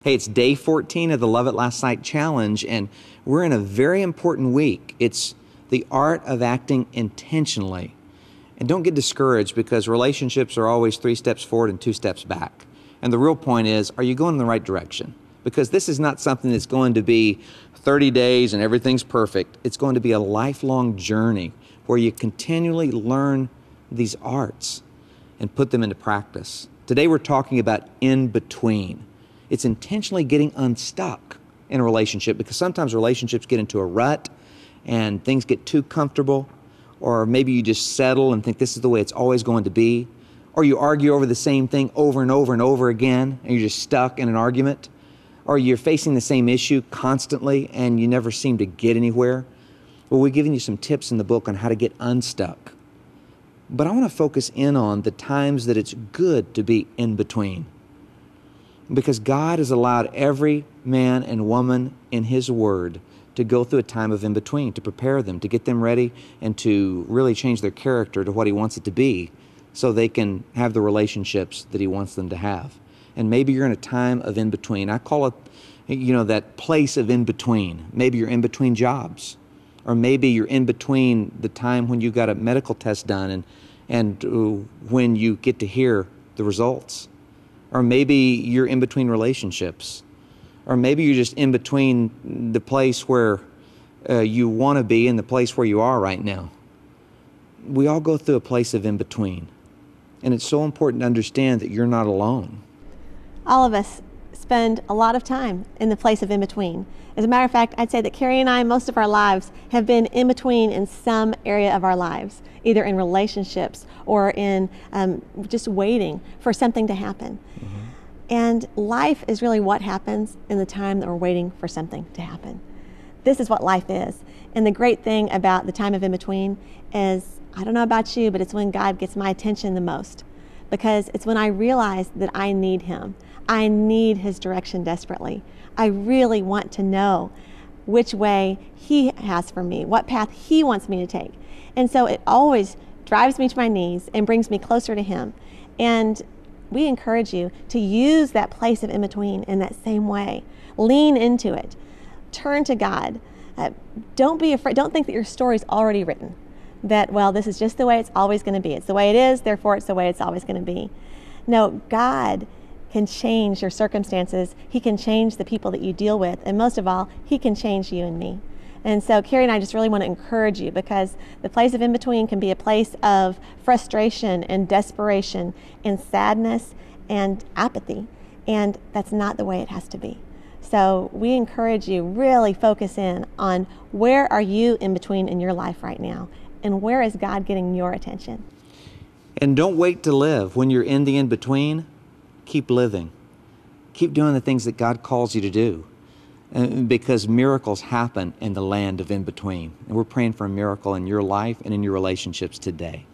Hey, it's day 14 of the Love at Last Sight Challenge, and we're in a very important week. It's the art of acting intentionally. And don't get discouraged, because relationships are always 3 steps forward and 2 steps back. And the real point is, are you going in the right direction? Because this is not something that's going to be 30 days and everything's perfect. It's going to be a lifelong journey where you continually learn these arts and put them into practice. Today we're talking about in between. It's intentionally getting unstuck in a relationship, because sometimes relationships get into a rut and things get too comfortable, or maybe you just settle and think this is the way it's always going to be, or you argue over the same thing over and over and over again and you're just stuck in an argument, or you're facing the same issue constantly and you never seem to get anywhere. Well, we're giving you some tips in the book on how to get unstuck. But I want to focus in on the times that it's good to be in between. Because God has allowed every man and woman in His Word to go through a time of in-between, to prepare them, to get them ready, and to really change their character to what He wants it to be, so they can have the relationships that He wants them to have. And maybe you're in a time of in-between. I call it, that place of in-between. Maybe you're in between jobs, or maybe you're in between the time when you got a medical test done and when you get to hear the results. Or maybe you're in between relationships. Or maybe you're just in between the place where you want to be and the place where you are right now. We all go through a place of in between. And it's so important to understand that you're not alone. All of us spend a lot of time in the place of in between. As a matter of fact, I'd say that Carrie and I, most of our lives, have been in between in some area of our lives, either in relationships or in just waiting for something to happen. Mm-hmm. And life is really what happens in the time that we're waiting for something to happen. This is what life is. And the great thing about the time of in between is, I don't know about you, but it's when God gets my attention the most, because it's when I realize that I need Him. I need His direction desperately. I really want to know which way He has for me, what path He wants me to take. And so it always drives me to my knees and brings me closer to Him. And we encourage you to use that place of in-between in that same way. Lean into it. Turn to God. Don't be afraid. Don't think that your story's already written. That, well, this is just the way it's always going to be. It's the way it is, therefore it's the way it's always going to be. No, God can change your circumstances. He can change the people that you deal with. And most of all, He can change you and me. And so Carrie and I just really want to encourage you, because the place of in-between can be a place of frustration and desperation and sadness and apathy. And that's not the way it has to be. So we encourage you, really focus in on where are you in between in your life right now, and where is God getting your attention. And don't wait to live. When you're in the in-between, keep living. Keep doing the things that God calls you to do. Because miracles happen in the land of in-between. And we're praying for a miracle in your life and in your relationships today.